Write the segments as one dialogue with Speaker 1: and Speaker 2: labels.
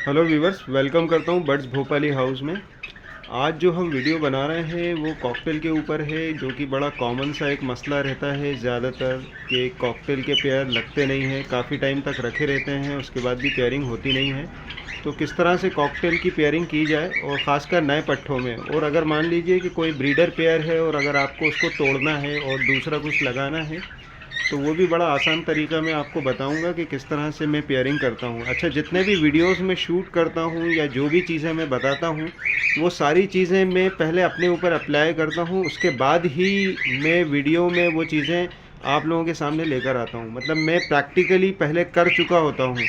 Speaker 1: Hello viewers, welcome करता हूँ birds Bhopali house में। आज जो हम वीडियो बना रहे हैं वो कॉकटेल के ऊपर है, जो कि बड़ा कॉमन सा एक मसला रहता है ज़्यादातर कि कॉकटेल के पेयर लगते नहीं हैं, काफ़ी टाइम तक रखे रहते हैं, उसके बाद भी पेयरिंग होती नहीं है। तो किस तरह से कॉकटेल की पेयरिंग की जाए, और ख़ासकर नए पट्ठों में। और अगर मान लीजिए कि कोई ब्रीडर पेयर है और अगर आपको उसको तोड़ना है और दूसरा कुछ लगाना है, तो वो भी बड़ा आसान तरीका मैं आपको बताऊंगा कि किस तरह से मैं पेयरिंग करता हूँ। अच्छा, जितने भी वीडियोस में शूट करता हूँ या जो भी चीज़ें मैं बताता हूँ, वो सारी चीज़ें मैं पहले अपने ऊपर अप्लाई करता हूँ, उसके बाद ही मैं वीडियो में वो चीज़ें आप लोगों के सामने लेकर आता हूँ। मतलब मैं प्रैक्टिकली पहले कर चुका होता हूँ,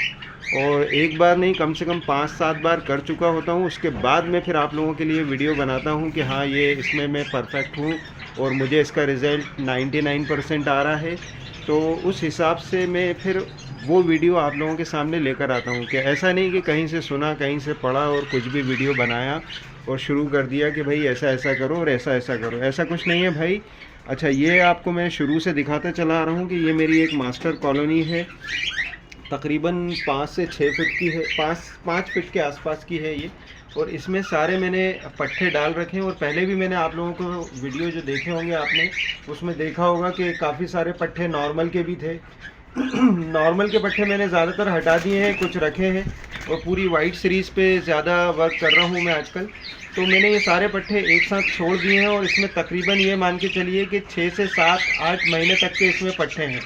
Speaker 1: और एक बार नहीं, कम से कम 5-7 बार कर चुका होता हूँ। उसके बाद मैं फिर आप लोगों के लिए वीडियो बनाता हूँ कि हाँ, ये इसमें मैं परफेक्ट हूँ और मुझे इसका रिज़ल्ट 99% आ रहा है। तो उस हिसाब से मैं फिर वो वीडियो आप लोगों के सामने लेकर आता हूँ, कि ऐसा नहीं कि कहीं से सुना, कहीं से पढ़ा और कुछ भी वीडियो बनाया और शुरू कर दिया कि भाई ऐसा ऐसा करो और ऐसा ऐसा करो। ऐसा कुछ नहीं है भाई। अच्छा, ये आपको मैं शुरू से दिखाता चला आ रहा हूँ कि ये मेरी एक मास्टर कॉलोनी है, तकरीबन 5 से 6 फीट की है, 5 फीट के आसपास की है ये। और इसमें सारे मैंने पट्टे डाल रखे हैं, और पहले भी मैंने आप लोगों को वीडियो जो देखे होंगे आपने, उसमें देखा होगा कि काफ़ी सारे पट्टे नॉर्मल के भी थे। नॉर्मल के पट्टे मैंने ज़्यादातर हटा दिए हैं, कुछ रखे हैं, और पूरी वाइट सीरीज़ पे ज़्यादा वर्क कर रहा हूँ मैं आजकल। तो मैंने ये सारे पट्टे एक साथ छोड़ दिए हैं, और इसमें तकरीबन ये मान के चलिए कि 6 से 7-8 महीने तक के इसमें पट्टे हैं।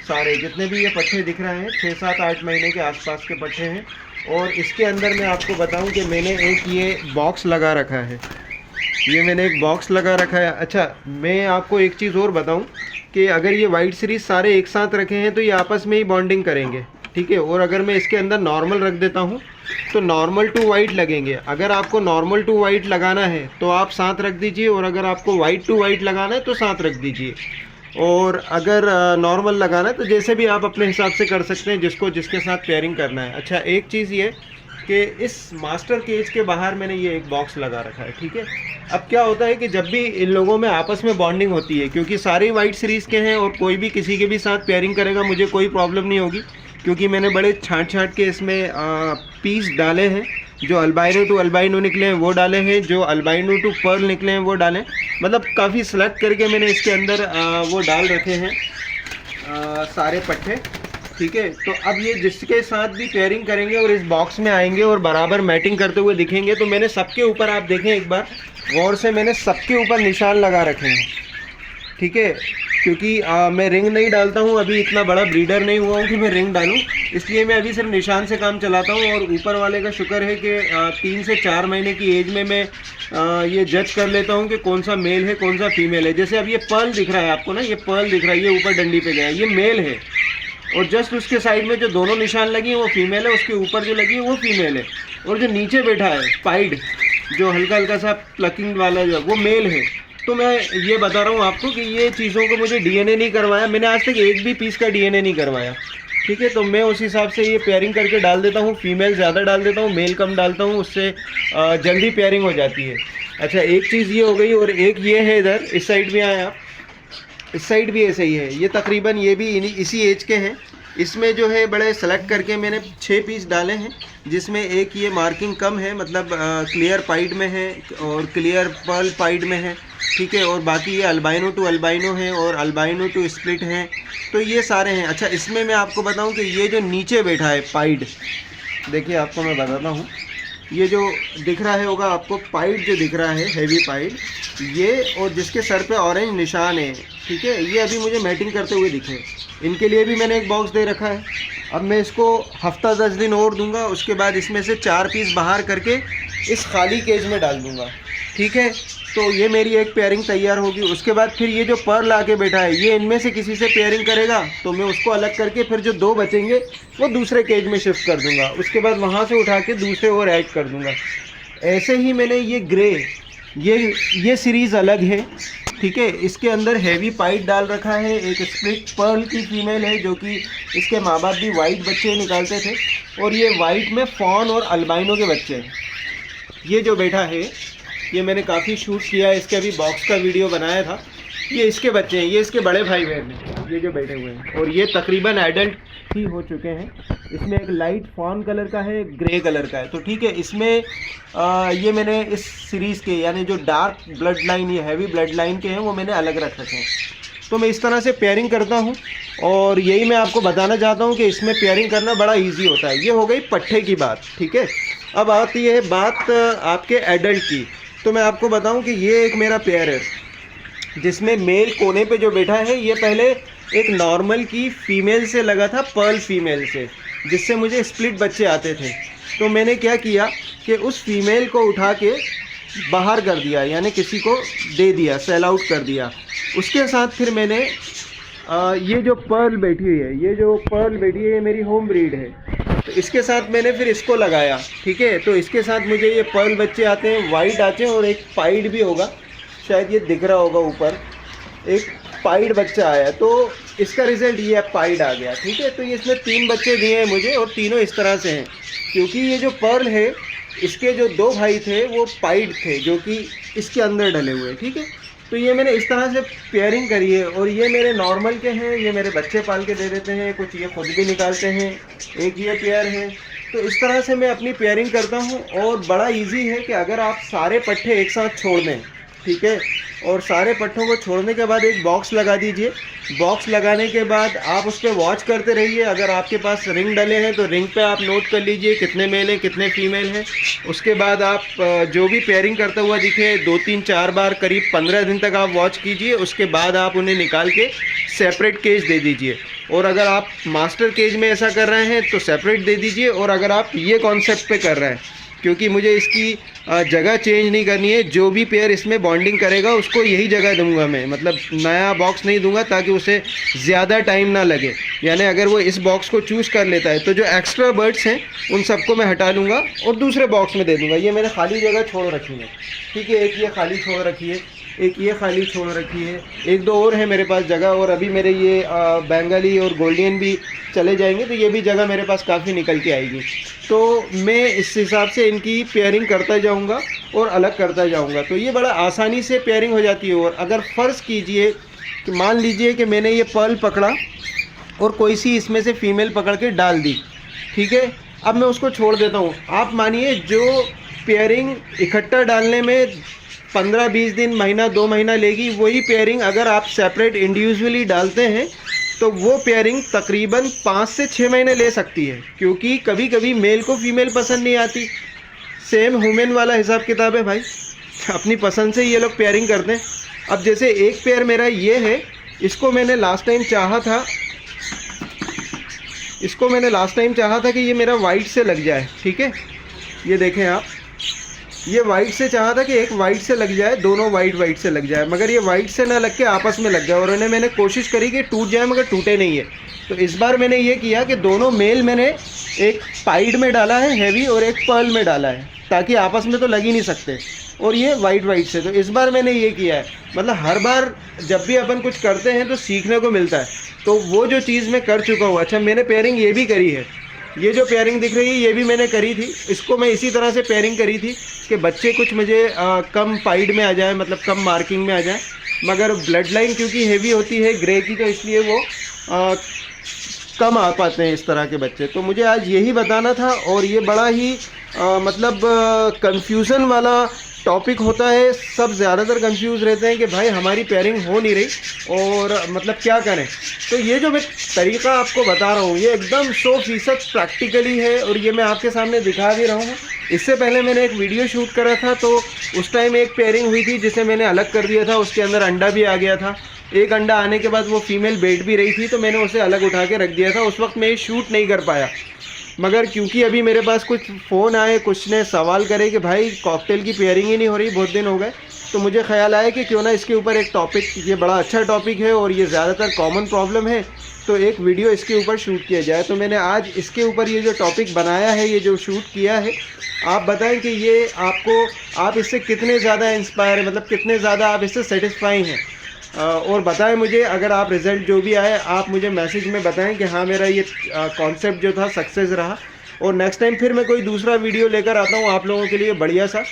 Speaker 1: सारे जितने भी ये पट्टे दिख रहे हैं 6-7-8 महीने के आसपास के पट्टे हैं। और इसके अंदर मैं आपको बताऊं कि मैंने एक ये बॉक्स लगा रखा है, ये मैंने एक बॉक्स लगा रखा है। अच्छा, मैं आपको एक चीज़ और बताऊं कि अगर ये वाइट सीरीज़ सारे एक साथ रखे हैं तो ये आपस में ही बॉन्डिंग करेंगे, ठीक है। और अगर मैं इसके अंदर नॉर्मल रख देता हूं तो नॉर्मल टू वाइट लगेंगे। अगर आपको नॉर्मल टू वाइट लगाना है तो आप साथ रख दीजिए, और अगर आपको वाइट टू वाइट लगाना है तो साथ रख दीजिए। और अगर नॉर्मल लगाना है तो जैसे भी आप अपने हिसाब से कर सकते हैं, जिसको जिसके साथ पेयरिंग करना है। अच्छा, एक चीज़ ये कि इस मास्टर केज के बाहर मैंने ये एक बॉक्स लगा रखा है, ठीक है। अब क्या होता है कि जब भी इन लोगों में आपस में बॉन्डिंग होती है, क्योंकि सारे वाइट सीरीज़ के हैं और कोई भी किसी के भी साथ पेयरिंग करेगा, मुझे कोई प्रॉब्लम नहीं होगी, क्योंकि मैंने बड़े छाँट के इसमें पीस डाले हैं। जो अल्बाइनो टू अल्बाइनो निकले हैं वो डाले हैं, जो अल्बाइनो टू पर्ल निकले हैं वो डालें। मतलब काफ़ी सेलेक्ट करके मैंने इसके अंदर वो डाल रखे हैं सारे पट्टे, ठीक है। तो अब ये जिसके साथ भी पेयरिंग करेंगे और इस बॉक्स में आएंगे और बराबर मैटिंग करते हुए दिखेंगे, तो मैंने सबके ऊपर, आप देखें एक बार गौर से, मैंने सबके ऊपर निशान लगा रखे हैं, ठीक है। क्योंकि मैं रिंग नहीं डालता हूँ, अभी इतना बड़ा ब्रीडर नहीं हुआ हूँ कि मैं रिंग डालूँ, इसलिए मैं अभी सिर्फ निशान से काम चलाता हूँ। और ऊपर वाले का शुक्र है कि 3 से 4 महीने की एज में मैं ये जज कर लेता हूँ कि कौन सा मेल है कौन सा फीमेल है। जैसे अब ये पर्ल दिख रहा है आपको ना, ये पर्ल दिख रहा है, ये ऊपर डंडी पे गया है, ये मेल है। और जस्ट उसके साइड में जो दोनों निशान लगी हैं वो फीमेल है, उसके ऊपर जो लगी है वो फीमेल है, और जो नीचे बैठा है पाइड, जो हल्का हल्का सा प्लकिंग वाला जो है, वो मेल है। तो मैं ये बता रहा हूँ आपको कि ये चीज़ों को मुझे डीएनए नहीं करवाया, मैंने आज तक एक भी पीस का डीएनए नहीं करवाया, ठीक है। तो मैं उस हिसाब से ये पेयरिंग करके डाल देता हूँ, फीमेल ज़्यादा डाल देता हूँ, मेल कम डालता हूँ, उससे जल्दी पेयरिंग हो जाती है। अच्छा, एक चीज़ ये हो गई, और एक ये है, इधर इस साइड भी आए आप, इस साइड भी ऐसे ही है। ये तकरीबन ये भी इसी एज के हैं। इसमें जो है बड़े सेलेक्ट करके मैंने 6 पीस डाले हैं, जिसमें एक ये मार्किंग कम है, मतलब क्लियर पाइड में है और क्लियर पर्ल पाइड में है, ठीक है। और बाकी ये अल्बाइनो टू अल्बाइनो है और अल्बाइनो टू स्प्लिट हैं, तो ये सारे हैं। अच्छा, इसमें मैं आपको बताऊं कि ये जो नीचे बैठा है पाइड, देखिए आपको मैं बताता हूँ, ये जो दिख रहा है होगा आपको, पाइड जो दिख रहा है, हैवी पाइड, ये, और जिसके सर पे ऑरेंज निशान है, ठीक है, ये अभी मुझे मैटिंग करते हुए दिखे। इनके लिए भी मैंने एक बॉक्स दे रखा है। अब मैं इसको हफ्ता 10 दिन और दूंगा, उसके बाद इसमें से 4 पीस बाहर करके इस खाली केज में डाल दूंगा, ठीक है। तो ये मेरी एक पेयरिंग तैयार होगी। उसके बाद फिर ये जो पर्ल आके बैठा है, ये इनमें से किसी से पेयरिंग करेगा तो मैं उसको अलग करके फिर जो 2 बचेंगे वो दूसरे केज में शिफ्ट कर दूंगा, उसके बाद वहाँ से उठा के दूसरे और ऐड कर दूंगा। ऐसे ही मैंने ये ग्रे, ये सीरीज़ अलग है, ठीक है। इसके अंदर हैवी पाइड डाल रखा है, एक स्प्लिट पर्ल की फीमेल है, जो कि इसके माँ बाप भी वाइट बच्चे निकालते थे, और ये वाइट में फॉन और अल्बाइनो के बच्चे हैं। ये जो बैठा है, ये मैंने काफ़ी शूट किया है, इसके अभी बॉक्स का वीडियो बनाया था। ये इसके बच्चे हैं, ये इसके बड़े भाई बहन हैं, ये जो बैठे हुए हैं, और ये तकरीबन एडल्ट ही हो चुके हैं।
Speaker 2: इसमें एक लाइट फॉन कलर का है, एक ग्रे कलर का है। तो ठीक है, इसमें ये मैंने इस सीरीज़ के यानी जो डार्क ब्लड लाइन या हैवी ब्लड लाइन के हैं वो मैंने अलग रख रखे हैं। तो मैं इस तरह से पेयरिंग करता हूँ और यही मैं आपको बताना चाहता हूँ कि इसमें पेयरिंग करना बड़ा ईजी होता है। ये हो गई पट्ठे की बात, ठीक है। अब आती है बात आपके एडल्ट की। तो मैं आपको बताऊँ कि ये एक मेरा पेयर है जिसमें मेल कोने पे जो बैठा है ये पहले एक नॉर्मल की फ़ीमेल से लगा था, पर्ल फीमेल से, जिससे मुझे स्प्लिट बच्चे आते थे। तो मैंने क्या किया कि उस फीमेल को उठा के बाहर कर दिया, यानी किसी को दे दिया, सेल आउट कर दिया। उसके साथ फिर मैंने ये जो पर्ल बैठी हुई है, ये जो पर्ल बैठी है ये मेरी होम ब्रीड है। तो इसके साथ मैंने फिर इसको लगाया, ठीक है। तो इसके साथ मुझे ये पर्ल बच्चे आते हैं, वाइट आते हैं और एक पाइड भी होगा, शायद ये दिख रहा होगा ऊपर, एक पाइड बच्चा आया। तो इसका रिज़ल्ट ये पाइड आ गया, ठीक है। तो ये इसमें 3 बच्चे दिए हैं मुझे और तीनों इस तरह से हैं, क्योंकि ये जो पर्ल है इसके जो 2 भाई थे वो पाइड थे जो कि इसके अंदर डले हुए, ठीक है। तो ये मैंने इस तरह से पेयरिंग करी है। और ये मेरे नॉर्मल के हैं, ये मेरे बच्चे पाल के दे देते हैं, कुछ ये खुद भी निकालते हैं, एक ये पेयर है। तो इस तरह से मैं अपनी पेयरिंग करता हूँ और बड़ा इजी है कि अगर आप सारे पट्ठे एक साथ छोड़ दें, ठीक है, और सारे पट्ठों को छोड़ने के बाद एक बॉक्स लगा दीजिए। बॉक्स लगाने के बाद आप उस पर वॉच करते रहिए। अगर आपके पास रिंग डले हैं तो रिंग पे आप नोट कर लीजिए कितने मेल हैं कितने फीमेल हैं। उसके बाद आप जो भी पेयरिंग करता हुआ दिखे 2-3-4 बार करीब 15 दिन तक आप वॉच कीजिए। उसके बाद आप उन्हें निकाल के सेपरेट केज दे दीजिए। और अगर आप मास्टर केज में ऐसा कर रहे हैं तो सेपरेट दे दीजिए। और अगर आप ये कॉन्सेप्ट पे कर रहे हैं, क्योंकि मुझे इसकी जगह चेंज नहीं करनी है, जो भी पेयर इसमें बॉन्डिंग करेगा उसको यही जगह दूंगा मैं, मतलब नया बॉक्स नहीं दूंगा ताकि उसे ज़्यादा टाइम ना लगे। यानी अगर वो इस बॉक्स को चूज़ कर लेता है तो जो एक्स्ट्रा बर्ड्स हैं उन सबको मैं हटा लूँगा और दूसरे बॉक्स में दे दूँगा। ये मैंने खाली जगह छोड़ रखी है, ठीक है। एक ये खाली छोड़ रखी है, एक ये खाली छोड़ रखी है, 1-2 और है मेरे पास जगह। और अभी मेरे ये बंगाली और गोल्डियन भी चले जाएंगे तो ये भी जगह मेरे पास काफ़ी निकल के आएगी। तो मैं इस हिसाब से इनकी पेयरिंग करता जाऊंगा और अलग करता जाऊंगा। तो ये बड़ा आसानी से पेयरिंग हो जाती है। और अगर फ़र्ज़ कीजिए कि मान लीजिए कि मैंने ये पर्ल पकड़ा और कोई सी इसमें से फ़ीमेल पकड़ के डाल दी, ठीक है, अब मैं उसको छोड़ देता हूँ। आप मानिए जो पेयरिंग इकट्ठा डालने में 15-20 दिन, महीना 2 महीना लेगी, वही पेयरिंग अगर आप सेपरेट इंडिविजुअली डालते हैं तो वो पेयरिंग तकरीबन 5 से 6 महीने ले सकती है। क्योंकि कभी कभी मेल को फीमेल पसंद नहीं आती। सेम ह्यूमन वाला हिसाब किताब है भाई, अपनी पसंद से ये लोग पेयरिंग करते हैं। अब जैसे एक पेयर मेरा ये है, इसको मैंने लास्ट टाइम चाहा था कि ये मेरा वाइट से लग जाए, ठीक है। ये देखें आप, ये वाइट से चाहा था कि एक वाइट से लग जाए, दोनों वाइट से लग जाए, मगर ये वाइट से ना लग के आपस में लग गया। और उन्हें मैंने कोशिश करी कि टूट जाए मगर टूटे नहीं है। तो इस बार मैंने ये किया कि दोनों मेल मैंने एक पाइड में डाला है हैवी और एक पर्ल में डाला है, ताकि आपस में तो लग ही नहीं सकते। और ये वाइट से, तो इस बार मैंने ये किया है। मतलब हर बार जब भी अपन कुछ करते हैं तो सीखने को मिलता है। तो वो जो चीज़ मैं कर चुका हूँ। अच्छा, मैंने पेयरिंग ये भी करी है, ये जो पेयरिंग दिख रही है ये भी मैंने करी थी। इसको मैं इसी तरह से पेयरिंग करी थी कि बच्चे कुछ मुझे कम पाइड में आ जाए, मतलब कम मार्किंग में आ जाए। मगर ब्लड लाइन क्योंकि हेवी होती है ग्रे की, तो इसलिए वो कम आ पाते हैं इस तरह के बच्चे। तो मुझे आज यही बताना था। और ये बड़ा ही मतलब कंफ्यूजन वाला टॉपिक होता है। सब ज़्यादातर कंफ्यूज रहते हैं कि भाई हमारी पेयरिंग हो नहीं रही और मतलब क्या करें। तो ये जो मैं तरीका आपको बता रहा हूँ ये एकदम 100% प्रैक्टिकली है और ये मैं आपके सामने दिखा भी रहा हूँ। इससे पहले मैंने एक वीडियो शूट करा था तो उस टाइम एक पेयरिंग हुई थी जिसे मैंने अलग कर दिया था। उसके अंदर अंडा भी आ गया था। एक अंडा आने के बाद वो फीमेल बैठ भी रही थी तो मैंने उसे अलग उठा के रख दिया था। उस वक्त मैं ये शूट नहीं कर पाया, मगर क्योंकि अभी मेरे पास कुछ फ़ोन आए, कुछ ने सवाल करे कि भाई कॉकटेल की पेयरिंग ही नहीं हो रही, बहुत दिन हो गए, तो मुझे ख्याल आया कि क्यों ना इसके ऊपर एक टॉपिक, ये बड़ा अच्छा टॉपिक है और ये ज़्यादातर कॉमन प्रॉब्लम है, तो एक वीडियो इसके ऊपर शूट किया जाए। तो मैंने आज इसके ऊपर ये जो टॉपिक बनाया है, ये जो शूट किया है, आप बताएं कि ये आप इससे कितने ज़्यादा इंस्पायर हैं, मतलब कितने ज़्यादा आप इससे सेटिस्फाई हैं। और बताएं मुझे, अगर आप रिज़ल्ट जो भी आए आप मुझे मैसेज में बताएं कि हाँ मेरा ये कॉन्सेप्ट जो था सक्सेस रहा। और नेक्स्ट टाइम फिर मैं कोई दूसरा वीडियो लेकर आता हूँ आप लोगों के लिए बढ़िया सा।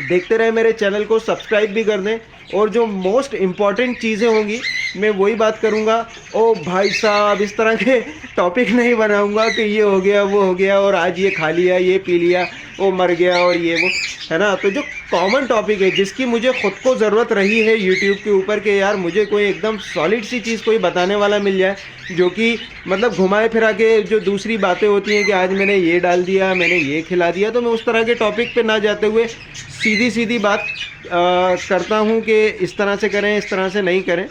Speaker 2: देखते रहे, मेरे चैनल को सब्सक्राइब भी कर दें। और जो मोस्ट इम्पॉर्टेंट चीज़ें होंगी मैं वही बात करूँगा। ओ भाई साहब, इस तरह के टॉपिक नहीं बनाऊँगा कि ये हो गया वो हो गया और आज ये खा लिया ये पी लिया वो मर गया और ये वो, है ना। तो जो कॉमन टॉपिक है जिसकी मुझे ख़ुद को ज़रूरत रही है यूट्यूब के ऊपर कि यार मुझे कोई एकदम सॉलिड सी चीज़ कोई बताने वाला मिल जाए, जो कि मतलब घुमाए फिरा के जो दूसरी बातें होती हैं कि आज मैंने ये डाल दिया, मैंने ये खिला दिया, तो मैं उस तरह के टॉपिक पे ना जाते हुए सीधी सीधी बात करता हूँ कि इस तरह से करें, इस तरह से नहीं करें।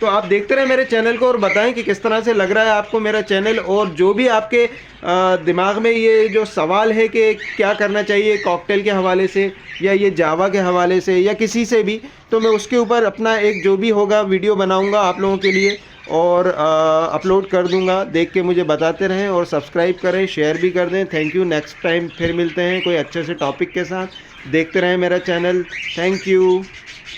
Speaker 2: तो आप देखते रहें मेरे चैनल को और बताएं कि किस तरह से लग रहा है आपको मेरा चैनल। और जो भी आपके दिमाग में ये जो सवाल है कि क्या करना चाहिए कॉकटेल के हवाले से या ये जावा के हवाले से या किसी से भी, तो मैं उसके ऊपर अपना एक जो भी होगा वीडियो बनाऊंगा आप लोगों के लिए और अपलोड कर दूंगा। देख के मुझे बताते रहें और सब्सक्राइब करें, शेयर भी कर दें। Thank you. नेक्स्ट टाइम फिर मिलते हैं कोई अच्छे से टॉपिक के साथ। देखते रहें मेरा चैनल। Thank you.